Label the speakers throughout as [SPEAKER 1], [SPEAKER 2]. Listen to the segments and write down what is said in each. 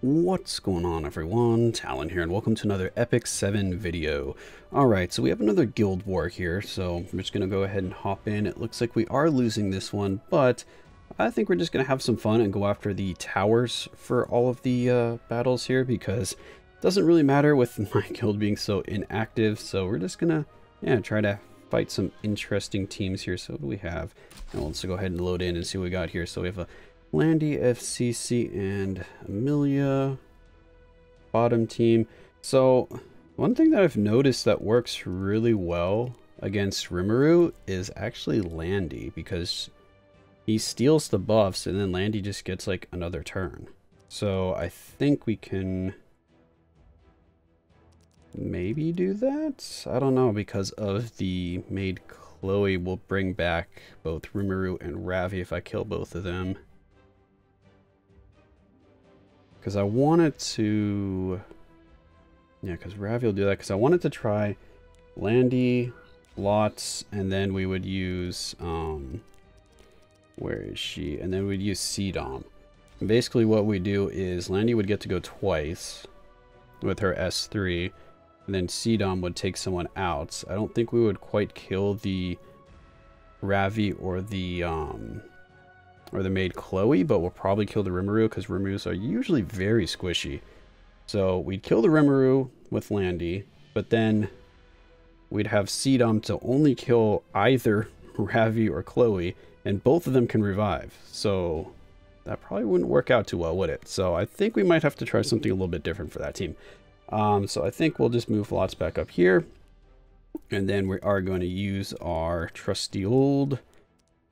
[SPEAKER 1] What's going on, everyone? Talen here, and welcome to another Epic 7 video. Alright, so we have another guild war here, so I'm just going to go ahead and hop in. It looks like we are losing this one, but I think we're just going to have some fun and go after the towers for all of the battles here, because it doesn't really matter with my guild being so inactive, so we're just going to try to fight some interesting teams here. So what do we have? Now let's go ahead and load in and see what we got here. So we have a Landy, FCC, and Amelia bottom team. So one thing that I've noticed that works really well against Rimuru is actually Landy, because he steals the buffs and then Landy just gets like another turn. So I think we can maybe do that. I don't know, because of the maid Chloe will bring back both Rimuru and Ravi if I kill both of them. Because I wanted to, because Ravi will do that, because I wanted to try Landy, Lots, and then we would use, where is she? And then we'd use CDOM. And basically what we do is Landy would get to go twice with her S3, and then CDOM would take someone out. I don't think we would quite kill the Ravi or the maid Chloe, but we'll probably kill the Rimuru, because Rimurus are usually very squishy. So we'd kill the Rimuru with Landy, but then we'd have CDOM to only kill either Ravi or Chloe, and both of them can revive. So that probably wouldn't work out too well, would it? So I think we might have to try something a little bit different for that team. So I think we'll just move Lots back up here, and then we are going to use our trusty old,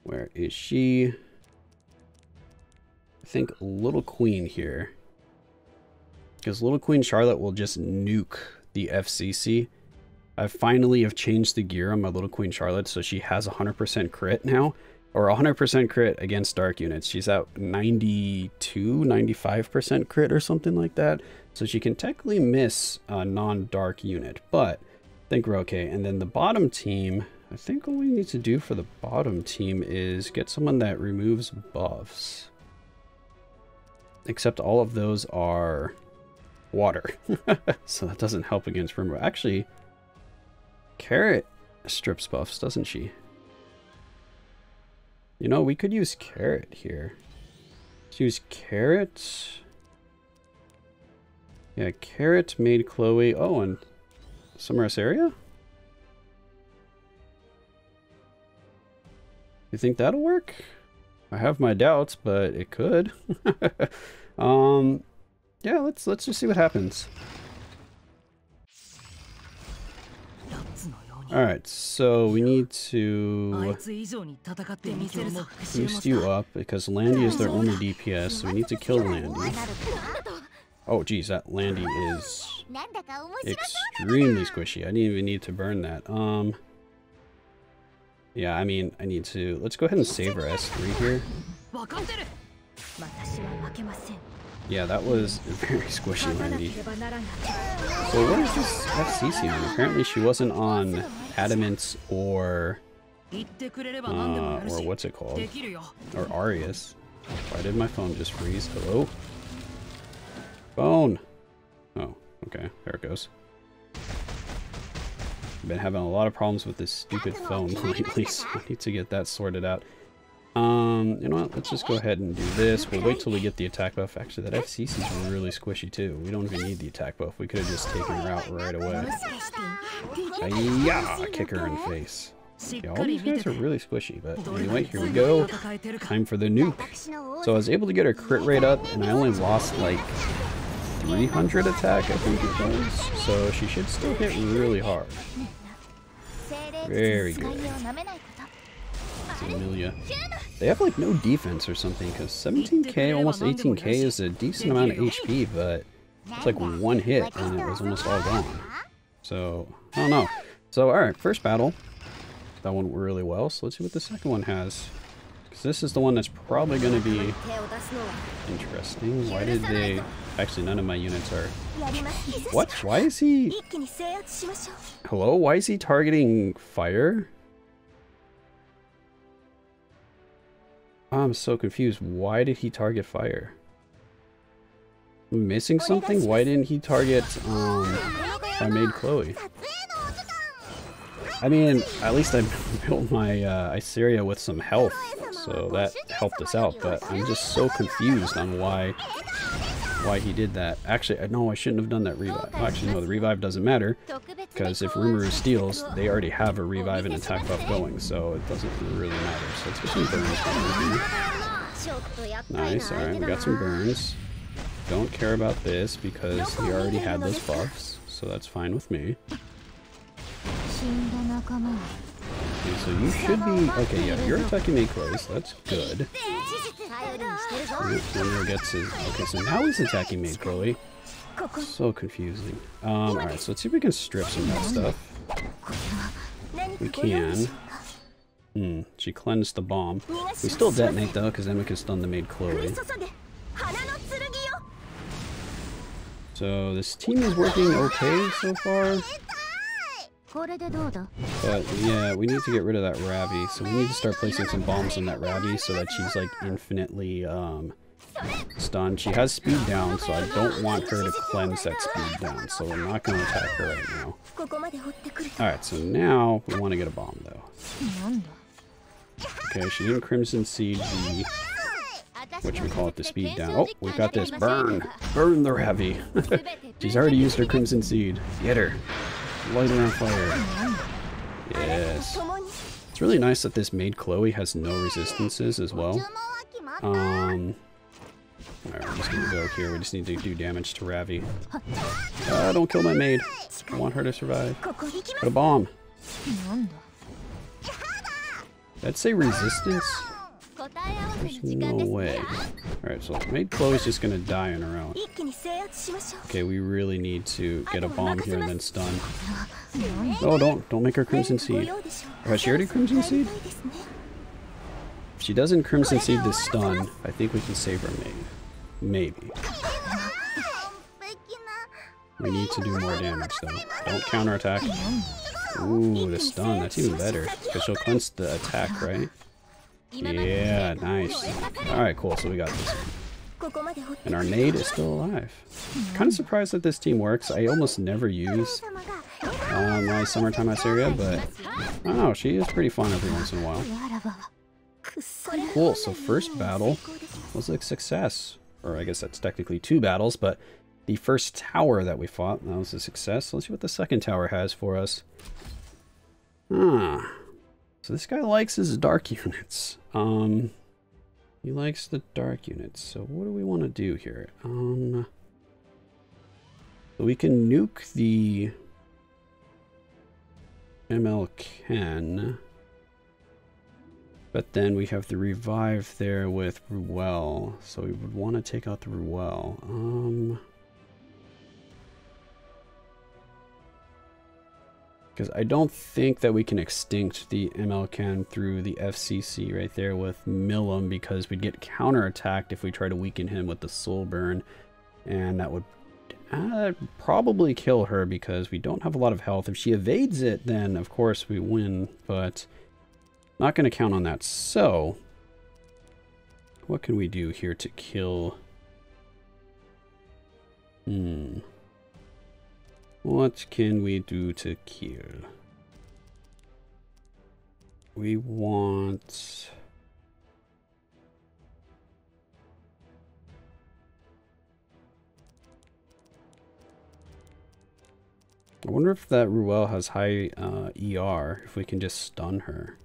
[SPEAKER 1] where is she? I think Little Queen here, because Little Queen Charlotte will just nuke the FCC. I finally have changed the gear on my Little Queen Charlotte, so she has 100% crit now, or 100% crit against dark units. She's at 95% crit or something like that, so she can technically miss a non-dark unit, but I think we're okay. And then the bottom team, I think all we need to do for the bottom team is get someone that removes buffs. Except all of those are water. So that doesn't help against Rimuru. Actually, Carrot strips buffs, doesn't she? You know, we could use Carrot here. Let's use Carrot. Yeah, Carrot made Chloe. Oh, and Summer Area? You think that'll work? I have my doubts, but it could. Yeah, let's just see what happens. Alright, so we need to boost you up, because Landy is their only DPS, so we need to kill Landy. Oh geez, that Landy is extremely squishy. I didn't even need to burn that. Yeah, I mean, I need to... Let's go ahead and save our S3 here. Yeah, that was very squishy, Landy. So what is this FCC on? Apparently she wasn't on Adamant or what's it called? Or Arius. Why did my phone just freeze? Hello? Phone! Oh, okay, there it goes. I've been having a lot of problems with this stupid phone lately, so I need to get that sorted out. You know what? Let's just go ahead and do this. We'll wait till we get the attack buff. Actually, that FCC is really squishy too. We don't even need the attack buff. We could have just taken her out right away. Yeah, kick her in the face. Yeah, all these guys are really squishy, but anyway, here we go. Time for the nuke. So I was able to get her crit rate up, and I only lost like 300 attack, I think it was. So she should still hit really hard. Very good. Amelia. They have like no defense or something, because 17k, almost 18k is a decent amount of HP, but it's like one hit and it was almost all gone. So, I don't know. So, alright, first battle. That one went really well, so let's see what the second one has. Because this is the one that's probably going to be interesting. Why did they... Actually, none of my units are... What? Why is he... Hello? Why is he targeting fire? I'm so confused. Why did he target fire? Am I missing something? Why didn't he target our maid Chloe? I mean, at least I built my Iseria with some health, so that helped us out, but I'm just so confused on why he did that. Actually, no, I shouldn't have done that revive. Well, actually, no, the revive doesn't matter, because if Rimuru steals, they already have a revive and attack buff going, so it doesn't really matter. So let's get some burns. Nice, alright, we got some burns. Don't care about this, because he already had those buffs, so that's fine with me. Okay, so you should be... Okay, yeah, you're attacking me close. That's good. Gets his... Okay, so now he's attacking me, Chloe. So confusing. Alright, so let's see if we can strip some of that stuff. We can. She cleansed the bomb. We still detonate, though, because then we can stun the maid Chloe. So this team is working okay so far. But yeah, we need to get rid of that Ravi, so we need to start placing some bombs on that Ravi so that she's like infinitely stunned. She has speed down, so I don't want her to cleanse that speed down, so we're not going to attack her right now. Alright, so now we want to get a bomb though. Okay, she didn't Crimson Seed the... whatchamacallit, the speed down. Oh, we got this. Burn! Burn the Ravi! She's already used her Crimson Seed. Get her! Light her on fire. Yes. It's really nice that this maid Chloe has no resistances as well. Alright, we're just gonna go here. We just need to do damage to Ravi. Don't kill my maid. I want her to survive. Put a bomb. That'd say resistance? There's no way. Alright, so maid Chloe's just gonna die on her own. Okay, we really need to get a bomb here and then stun. Oh, don't make her Crimson Seed. Has she already Crimson Seed? If she doesn't Crimson Seed this stun, I think we can save her maid. Maybe. We need to do more damage though. Don't counterattack. Ooh, the stun, that's even better. Because she'll cleanse the attack, right? Yeah, nice. Alright, cool, so we got this one. And our nade is still alive. Kind of surprised that this team works. I almost never use my Summertime Iseria, but I don't know, she is pretty fun every once in a while. Cool, so first battle was a success. Or I guess that's technically 2 battles, but the first tower that we fought, that was a success. Let's see what the second tower has for us. So this guy likes his dark units. He likes the dark units. So what do we want to do here? So we can nuke the ML Ken. But then we have the revive there with Ruel. So we would want to take out the Ruel. Because I don't think that we can extinct the ML Can through the FCC right there with Millum, because we'd get counterattacked if we try to weaken him with the Soul Burn. And that would probably kill her because we don't have a lot of health. If she evades it, then of course we win, but not going to count on that. So, what can we do here to kill? What can we do to kill? We want... I wonder if that Ruel has high ER, if we can just stun her.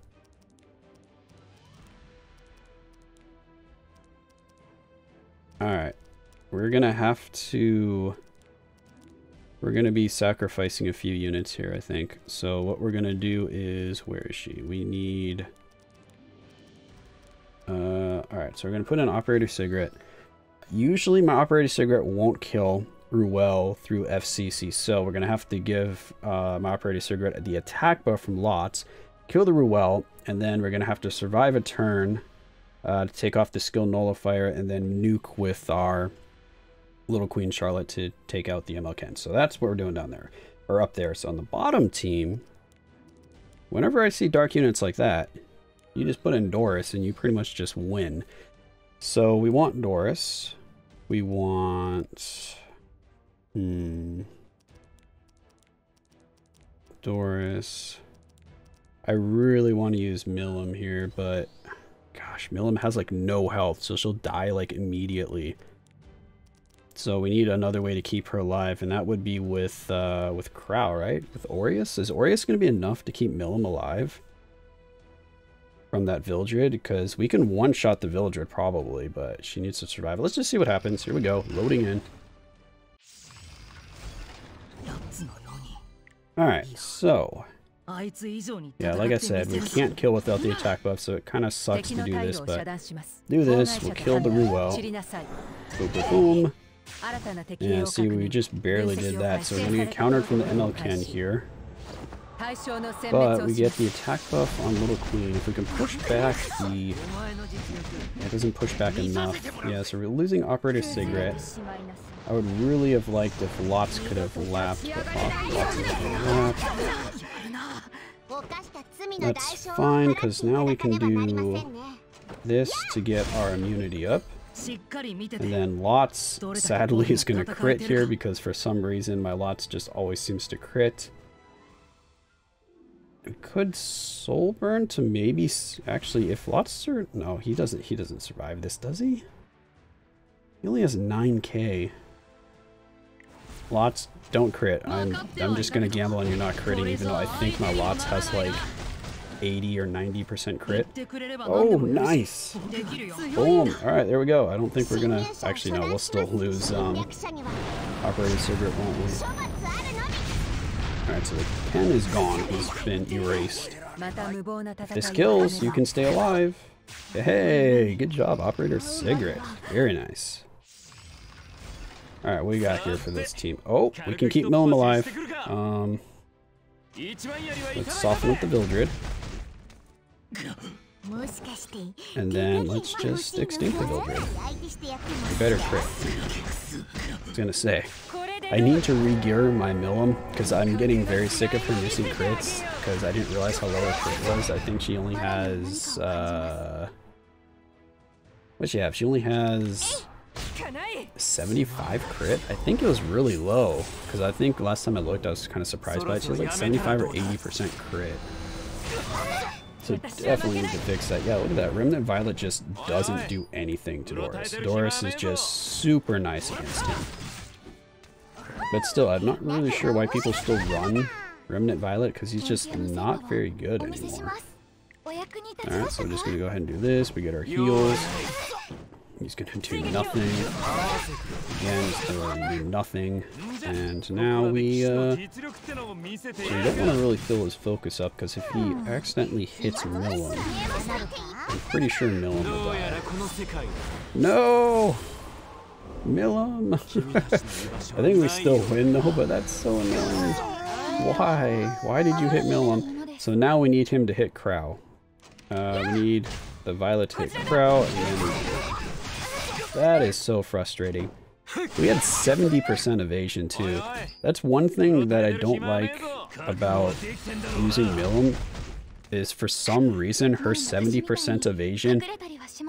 [SPEAKER 1] Alright, we're gonna have to... We're going to be sacrificing a few units here, I think. So what we're going to do is... Where is she? We need... Alright, so we're going to put in Operator Cigarette. Usually my Operator Cigarette won't kill Ruel through FCC, so we're going to have to give my Operator Cigarette the attack buff from Lots, kill the Ruel, and then we're going to have to survive a turn to take off the Skill Nullifier, and then nuke with our... Little Queen Charlotte to take out the ML Ken. So that's what we're doing down there, or up there. So on the bottom team, whenever I see dark units like that, you just put in Doris and you pretty much just win. So we want Doris. We want... Doris. I really want to use Milim here, but... Gosh, Milim has like no health, so she'll die like immediately. So we need another way to keep her alive, and that would be with Crow, right? With Aureus? Is Aureus going to be enough to keep Milim alive from that Vildred? Because we can one-shot the Vildred probably, but she needs to survive. Let's just see what happens. Here we go, loading in. Alright, so... Yeah, like I said, we can't kill without the attack buff, so it kind of sucks to do this, but do this, we'll kill the Ruel. Boom, boom, boom. Yeah, see, we just barely did that, so we're going to get countered from the MLK here. But we get the attack buff on Little Queen. If we can push back the... It doesn't push back enough. Yeah, so we're losing Operator Cigarette. I would really have liked if Lots could have lapped, but Lots is going to lap. That's fine, because now we can do this to get our immunity up. And then Lots, sadly, is going to crit here, because for some reason my Lots just always seems to crit. We could Soul Burn to maybe... Actually, if Lots... No, he doesn't survive this, does he? He only has 9k. Lots, don't crit. I'm just going to gamble on you not critting, even though I think my Lots has like 80 or 90% crit. Oh, nice! Boom! Alright, there we go. I don't think we're going to... Actually, no, we'll still lose Operator Cigarette, won't we? Alright, so the pen is gone. He's been erased. If this kills, you can stay alive. Hey, good job, Operator Cigarette. Very nice. Alright, what do we got here for this team? Oh, we can keep Milim alive. Let's soften up the Vildred. And then let's just extinct the Vildred. We better crit. I was gonna say, I need to re-gear my Milim, because I'm getting very sick of her missing crits, because I didn't realize how low her crit was. I think she only has... what'd she have? She only has... 75 crit? I think it was really low, because I think last time I looked I was kind of surprised by it. She has like 75 or 80% crit. So definitely need to fix that. Yeah, look at that. Remnant Violet just doesn't do anything to Doris. Doris is just super nice against him. But still, I'm not really sure why people still run Remnant Violet, because he's just not very good anymore. Alright, so we're just going to go ahead and do this. We get our heals. He's going to do nothing. Again, he's going to do nothing. And now we don't want to really fill his focus up, because if he accidentally hits Milim, I'm pretty sure Milim will die. No! Milim! I think we still win though, but that's so annoying. Why? Why did you hit Milim? So now we need him to hit Crow. We need the Violet to hit Crow, and then... That is so frustrating. We had 70% evasion too. That's one thing that I don't like about using Milim, is for some reason her 70% evasion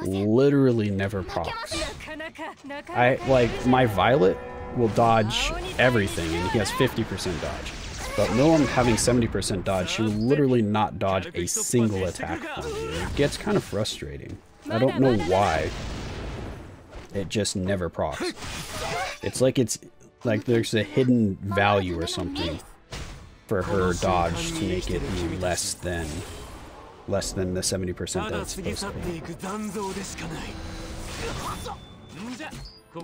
[SPEAKER 1] literally never procs. My Violet will dodge everything and he has 50% dodge. But Milim having 70% dodge, she will literally not dodge a single attack from you. It gets kind of frustrating. I don't know why. It just never procs. It's like there's a hidden value or something for her dodge to make it be less than the 70% that it's supposed to be.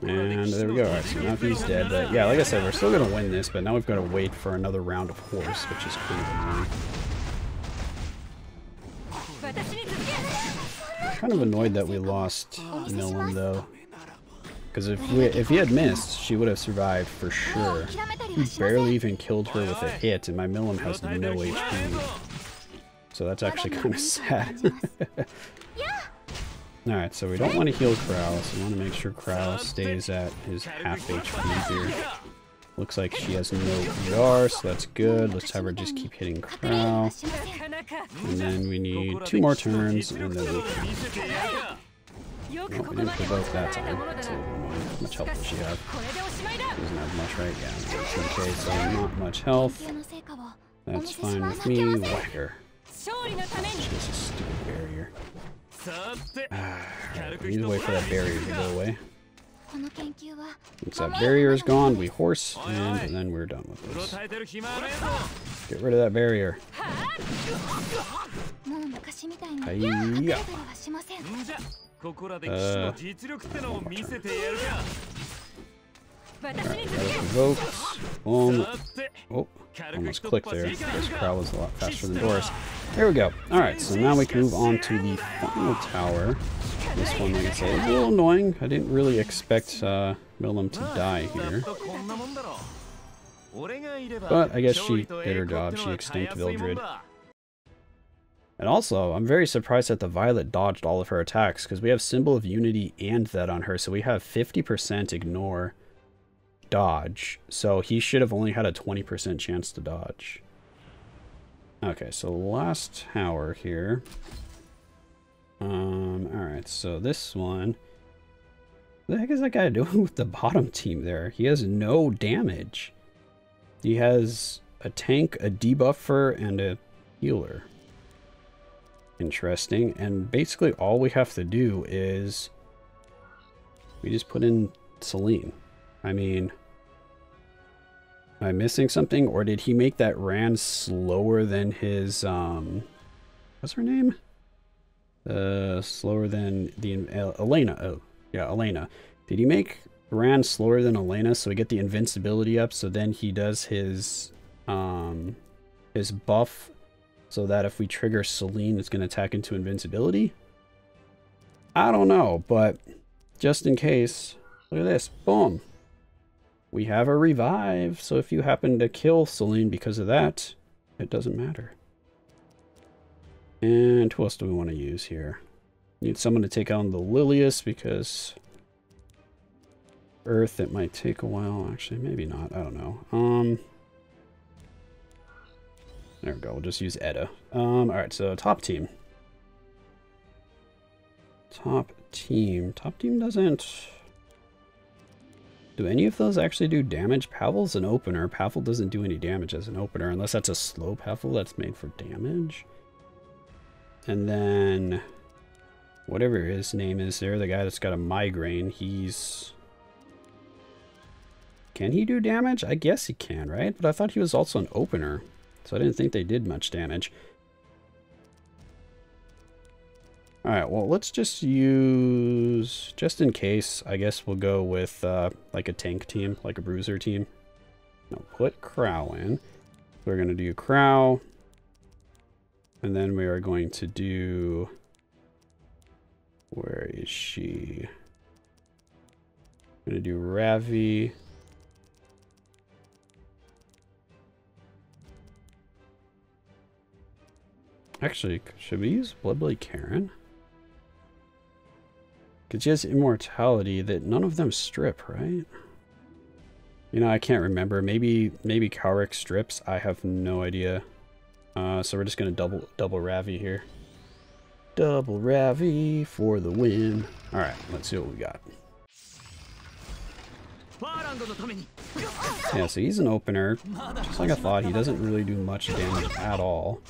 [SPEAKER 1] And there we go. Alright, so now he's dead. But yeah, like I said, we're still gonna win this, but now we've got to wait for another round of horse, which is kind of annoying. Kind of annoyed that we lost Milim though. Because if he had missed, she would have survived for sure. He barely even killed her with a hit, and my Milim has no HP. So that's actually kind of sad. Alright, so we don't want to heal Crow, so we want to make sure Crow stays at his half HP here. Looks like she has no ER, so that's good. Let's have her just keep hitting Crow. And then we need 2 more turns, and then we can... Nope, we didn't provoke that time. That's a little annoying. How much health does she have? Doesn't have much, right? Yeah, okay, so not much health. That's fine with me. Whack her. She has a stupid barrier. We need to wait for that barrier to go away. Once that barrier is gone, we horse, and then we're done with this. Get rid of that barrier. Hiya. Alright, provoked. Boom. Oh, almost clicked there. This crowd was a lot faster than Doris. There we go. Alright, so now we can move on to the final tower. This one, like I said, is a little annoying. I didn't really expect Milim to die here. But I guess she did her job. She extinct Vildred. And also, I'm very surprised that the Violet dodged all of her attacks, because we have Symbol of Unity and that on her, so we have 50% ignore dodge. So he should have only had a 20% chance to dodge. Okay, so last tower here. Alright, so this one. What the heck is that guy doing with the bottom team there? He has no damage. He has a tank, a debuffer, and a healer. Interesting. And basically all we have to do is we just put in Talen. I mean, am I missing something? Or did he make that Rand slower than his what's her name? Slower than the Elena. Oh, yeah, Elena. Did he make Rand slower than Elena so we get the invincibility up, so then he does his buff so that if we trigger Talen, it's going to attack into invincibility? I don't know, but just in case, look at this. Boom. We have a revive, so if you happen to kill Talen because of that, it doesn't matter. And who else do we want to use here? Need someone to take on the Lilius because Earth, it might take a while. Actually, maybe not. I don't know. There we go. We'll just use Edda. Alright, so top team. Top team. Top team doesn't... Do any of those actually do damage? Pavel's an opener. Pavel doesn't do any damage as an opener, unless that's a slow Pavel that's made for damage. And then... whatever his name is there, the guy that's got a migraine, he's... Can he do damage? I guess he can, right? But I thought he was also an opener. So I didn't think they did much damage. Alright, well, let's just use... just in case, I guess we'll go with like a tank team, like a bruiser team. No, put Crow in. We're going to do Crow. And then we are going to do... where is she? I'm going to do Ravi. Actually, should we use Bloodblade Karen? Because she has immortality that none of them strip, right? You know, I can't remember. Maybe Kaurik strips. I have no idea. So we're just gonna double Ravi here. Double Ravi for the win. All right, let's see what we got. Yeah, so he's an opener. Just like I thought, he doesn't really do much damage at all.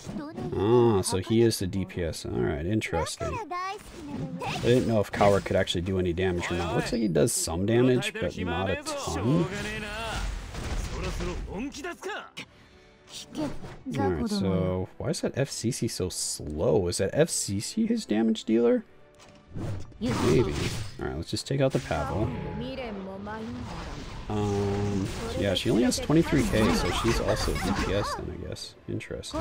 [SPEAKER 1] Ah, so he is the DPS. Alright, interesting. I didn't know if Kaurik could actually do any damage or not. Looks like he does some damage, but not a ton. Alright, so why is that FCC so slow? Is that FCC his damage dealer? Maybe. Alright, let's just take out the Pavel. Yeah, she only has 23k, so she's also DPS then, I guess. Interesting.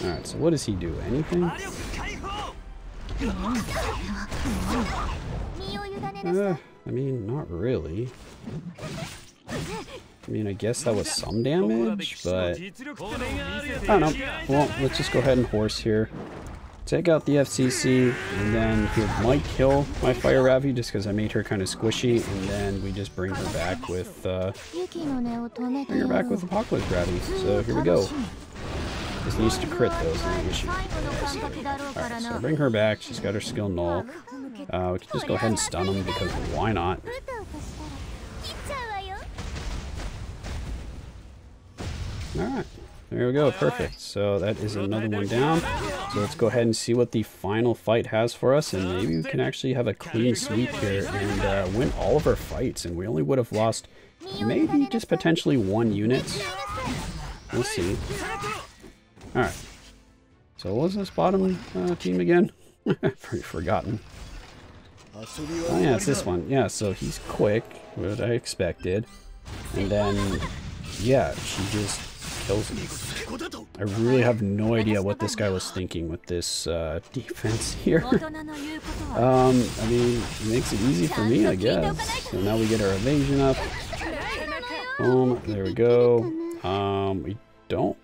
[SPEAKER 1] Alright, so what does he do? Anything? I mean, not really. I mean, I guess that was some damage, but... I don't know. Well, let's just go ahead and horse here. Take out the FCC, and then he might kill my Fire Ravi just because I made her kind of squishy, and then we just bring her back with Apocalypse Ravi. So here we go. Just needs to crit though, is the only issue. Alright, so bring her back. She's got her skill null. We can just go ahead and stun him because why not? Alright, there we go, perfect. So that is another one down. So let's go ahead and see what the final fight has for us, and maybe we can actually have a clean sweep here and win all of our fights, and we only would have lost maybe just potentially one unit. We'll see. Alright. So what was this bottom team again? Pretty forgotten. Oh yeah, it's this one. Yeah, so he's quick, what I expected. And then, yeah, she just kills me. I really have no idea what this guy was thinking with this defense here. I mean, it makes it easy for me, I guess. So now we get our evasion up. Boom, there we go. We don't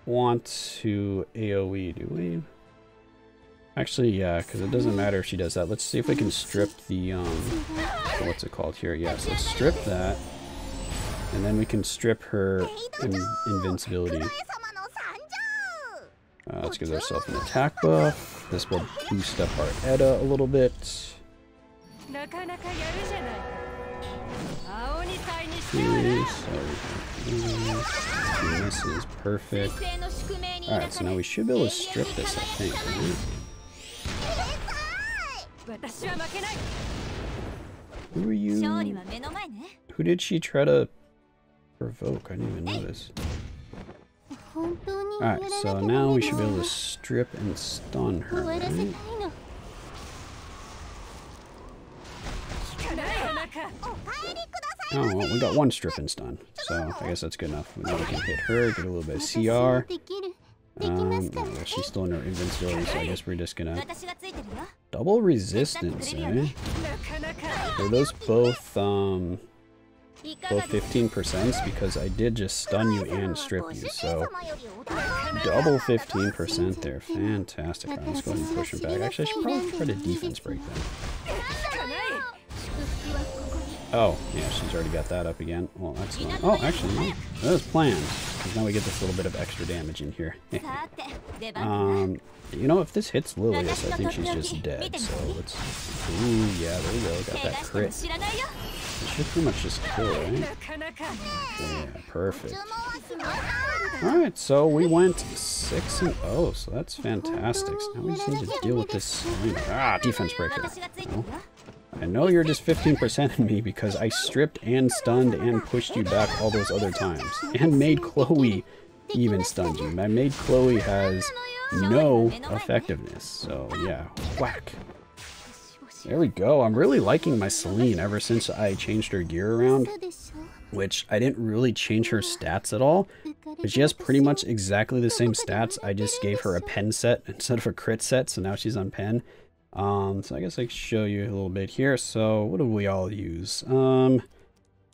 [SPEAKER 1] want to AoE, do we? Actually, yeah, because it doesn't matter if she does that. Let's see if we can strip the, what's it called here? Yes, let's strip that. And then we can strip her invincibility. Let's give ourselves an attack buff. This will boost up our Edda a little bit. Okay, so this is perfect. Alright, so now we should be able to strip this, I think, right? Who are you? Who did she try to provoke? I didn't even notice. Alright, so now we should be able to strip and stun her, right? Oh, well, we got one strip and stun, so I guess that's good enough. Now we can hit her, get a little bit of CR. Well, she's still in her invincibility, so I guess we're just gonna double resistance, eh? Are those both 15% because I did just stun you and strip you, so double 15% there. Fantastic. Alright, let's go ahead and push her back. Actually, I should probably try to defense break them. Oh, yeah, she's already got that up again. Well, that's not... Oh, actually, no. That was planned. Because now we get this little bit of extra damage in here. You know, if this hits Lilius, I think she's just dead. So let's... Ooh, yeah, there we go. Got that crit. It should pretty much just kill, right? Yeah, perfect. Alright, so we went 6-0, so that's fantastic. So now we just need to deal with this... defense breaker. No. I know you're just 15% in me because I stripped and stunned and pushed you back all those other times. And made Chloe even stun you. My maid Chloe has no effectiveness. So yeah, whack. There we go. I'm really liking my Celine ever since I changed her gear around. Which I didn't really change her stats at all. But she has pretty much exactly the same stats. I just gave her a pen set instead of a crit set. So now she's on pen. So I guess I can show you a little bit here. So what do we all use?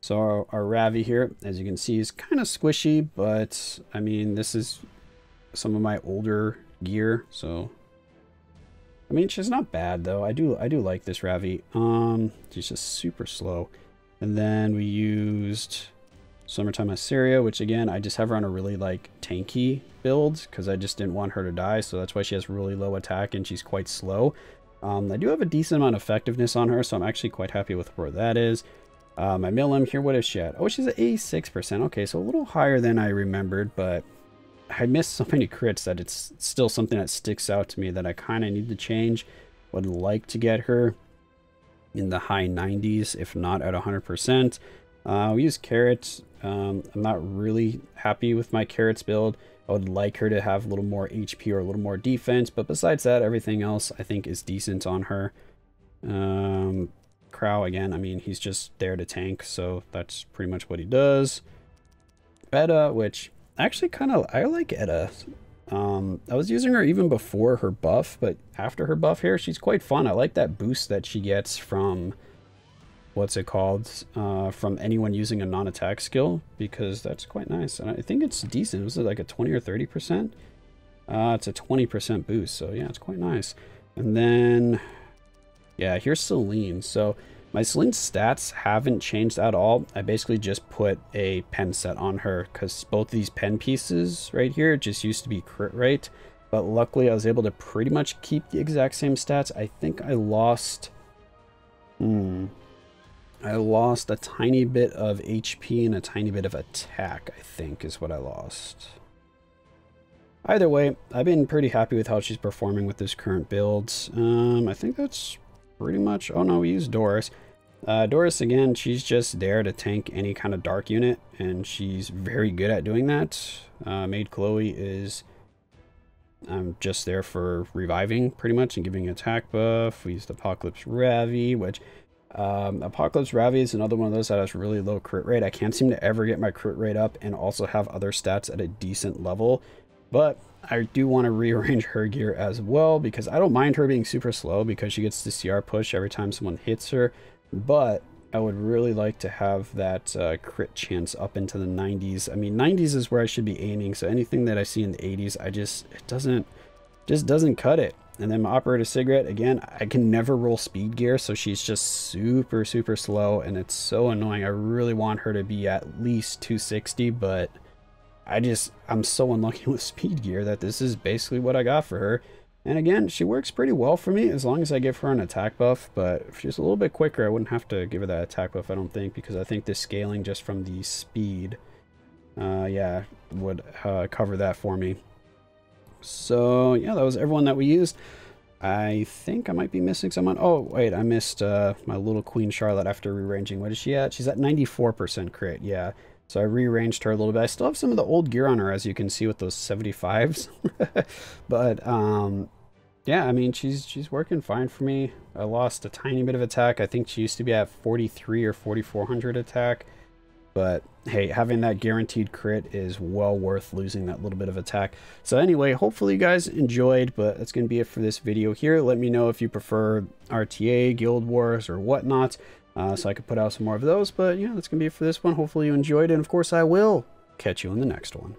[SPEAKER 1] So our Ravi here, as you can see, is kind of squishy, but I mean, this is some of my older gear. So, I mean, she's not bad though. I do like this Ravi. She's just super slow. And then we used Summertime Assyria, which again, I just have her on a really like tanky build because I just didn't want her to die. So that's why she has really low attack and she's quite slow. I do have a decent amount of effectiveness on her, so I'm actually quite happy with where that is. My Milim here, what is she at? Oh, she's at 86%. Okay, so a little higher than I remembered, but I missed so many crits that it's still something that sticks out to me that I kind of need to change. Would like to get her in the high 90s, if not at 100%. We use Carrots. I'm not really happy with my Carrots build. I would like her to have a little more HP or a little more defense, but besides that, everything else I think is decent on her. Crow, again, I mean, he's just there to tank, so that's pretty much what he does. Edda, which actually I like Edda. I was using her even before her buff, but after her buff here, she's quite fun. I like that boost that she gets from... what's it called, from anyone using a non-attack skill, because that's quite nice. And I think it's decent. Was it like a 20 or 30%? It's a 20% boost, so yeah, it's quite nice. And then, yeah, here's Celine. So My Celine's stats haven't changed at all. I basically just put a pen set on her because both these pen pieces right here just used to be crit rate. But luckily I was able to pretty much keep the exact same stats. I think I lost... I lost a tiny bit of HP and a tiny bit of attack, I think is what I lost. Either way, I've been pretty happy with how she's performing with this current build. I think that's pretty much... Oh no, we used Doris. Doris, again, she's just there to tank any kind of dark unit, and she's very good at doing that. Maid Chloe is just there for reviving, pretty much, and giving attack buff. We used Apocalypse Ravi, which... Apocalypse Ravi is another one of those that has really low crit rate. I can't seem to ever get my crit rate up and also have other stats at a decent level. But I do want to rearrange her gear as well, because I don't mind her being super slow because she gets the CR push every time someone hits her. But I would really like to have that crit chance up into the 90s. I mean, 90s is where I should be aiming. So anything that I see in the 80s, it doesn't cut it. And then my Operator Cigarette, again, I can never roll speed gear, so she's just super, super slow, and it's so annoying. I really want her to be at least 260, but I'm so unlucky with speed gear that this is basically what I got for her. And again, she works pretty well for me as long as I give her an attack buff, but if she's a little bit quicker, I wouldn't have to give her that attack buff, I don't think, because I think the scaling just from the speed, yeah, would cover that for me. So yeah, that was everyone that we used. I think I might be missing someone. Oh wait, I missed my little Queen Charlotte after rearranging. What is she at? She's at 94% crit. Yeah, so I rearranged her a little bit. I still have some of the old gear on her, as you can see, with those 75s. But yeah, I mean, she's working fine for me. I lost a tiny bit of attack. I think she used to be at 43 or 4400 attack. But hey, having that guaranteed crit is well worth losing that little bit of attack. So anyway, hopefully you guys enjoyed, but that's going to be it for this video here. Let me know if you prefer RTA, Guild Wars, or whatnot, so I could put out some more of those. But yeah, that's going to be it for this one. Hopefully you enjoyed, and of course I will catch you in the next one.